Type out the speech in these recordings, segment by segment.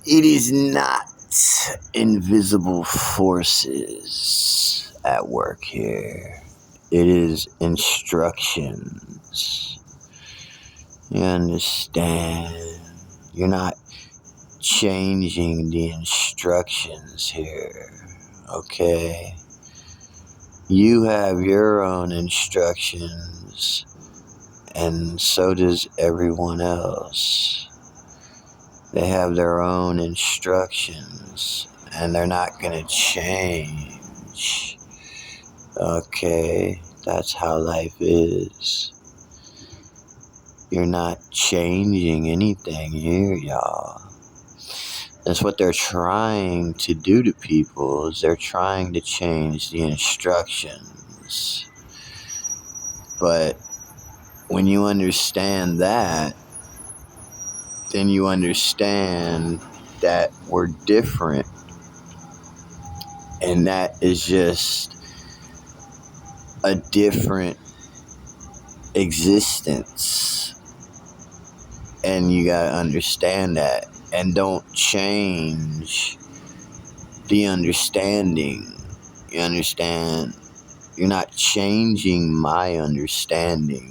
It is not invisible forces at work here. It is instructions. You understand? You're not changing the instructions here, okay? You have your own instructions, and so does everyone else. They have their own instructions, and they're not going to change. Okay, that's how life is. You're not changing anything here, y'all. That's what they're trying to do to people, is they're trying to change the instructions. But when you understand that, then you understand that we're different. And that is just a different existence. And you gotta understand that. And don't change the understanding. You understand? You're not changing my understanding.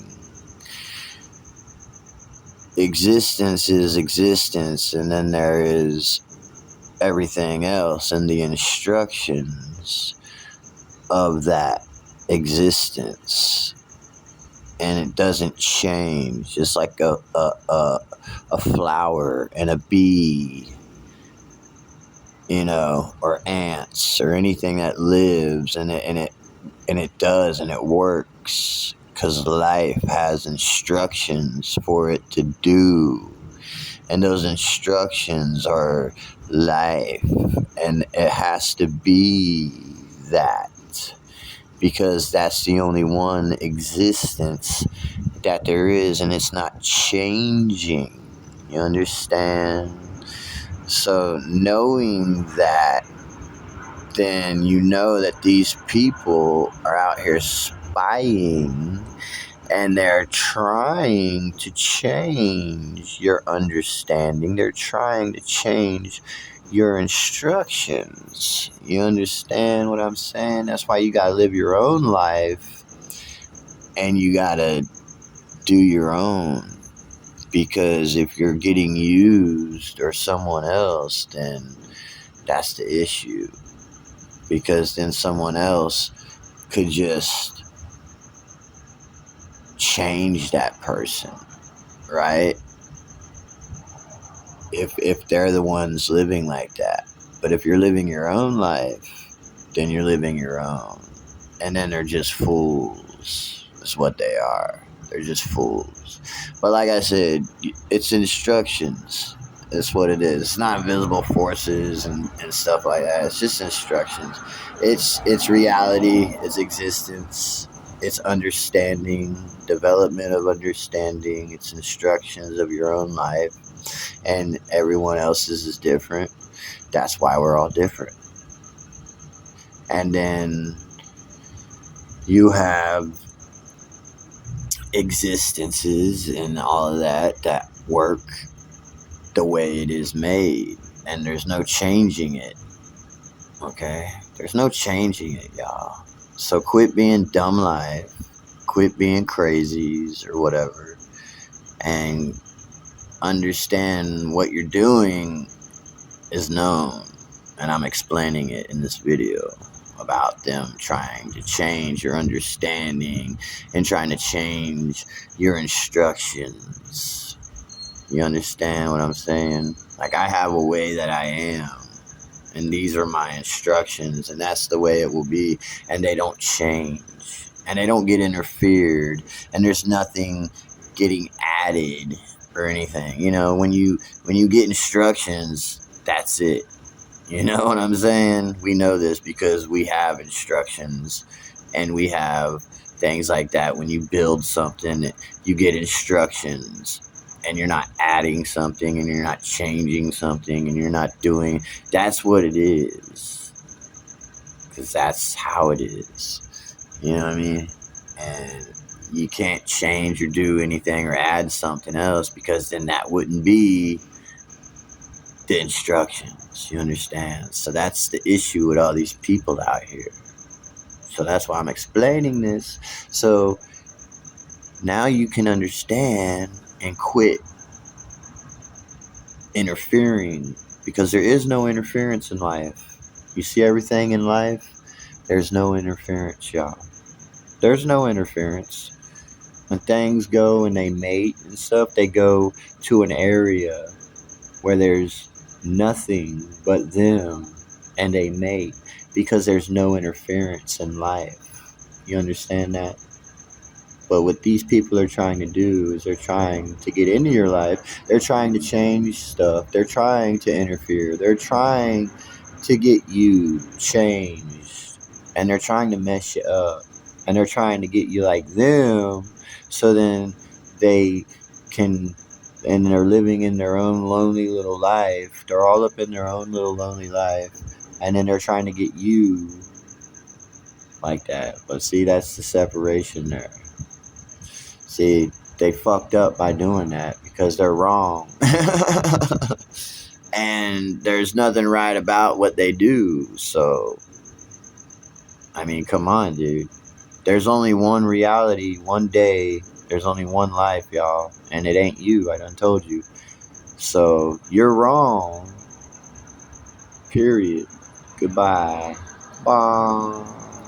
Existence is existence, and then there is everything else and the instructions of that existence. And it doesn't change. It's like a flower and a bee, or ants or anything that lives, and it does, and it works because life has instructions for it to do, and those instructions are life, and it has to be that, because that's the only one existence that there is, and it's not changing. You understand? So knowing that, then you know that these people are out here spying, and they're trying to change your understanding. They're trying to change your instructions. You understand what I'm saying? That's why you gotta live your own life, and you gotta do your own. Because if you're getting used or someone else, then that's the issue. Because then someone else could just change that person, right? If they're the ones living like that. But if you're living your own life, then you're living your own. And then they're just fools. That's what they are. They're just fools. But like I said, it's instructions. That's what it is. It's not invisible forces and stuff like that. It's just instructions. It's reality. It's existence. It's understanding. Development of understanding. It's instructions of your own life. And everyone else's is different. That's why we're all different. And then you have existences and all of that work the way it is made, and there's no changing it. Okay, there's no changing it, y'all. So quit being dumb life, quit being crazies or whatever, and understand what you're doing is known. And I'm explaining it in this video about them trying to change your understanding and trying to change your instructions. You understand what I'm saying? Like, I have a way that I am, and these are my instructions, and that's the way it will be, and they don't change, and they don't get interfered, and there's nothing getting added or anything. When you get instructions, that's it. You know what I'm saying? We know this because we have instructions, and we have things like that. When you build something, you get instructions, and you're not adding something, and you're not changing something, and you're not doing. That's what it is, because that's how it is. You know what I mean? And you can't change or do anything or add something else, because then that wouldn't be the instructions. You understand? So that's the issue with all these people out here. So that's why I'm explaining this. So now you can understand and quit interfering, because there is no interference in life. You see everything in life, there's no interference, y'all. There's no interference. When things go and they mate and stuff, they go to an area where there's nothing but them and they mate, because there's no interference in life. You understand that? But what these people are trying to do is they're trying to get into your life. They're trying to change stuff. They're trying to interfere. They're trying to get you changed. And they're trying to mess you up. And they're trying to get you like them, so then they can, and they're living in their own lonely little life. They're all up in their own little lonely life. And then they're trying to get you like that. But see, that's the separation there. See, they fucked up by doing that because they're wrong. And there's nothing right about what they do. So, I mean, come on, dude. There's only one reality, one day. There's only one life, y'all. And it ain't you, I done told you. So, you're wrong. Period. Goodbye. Bye.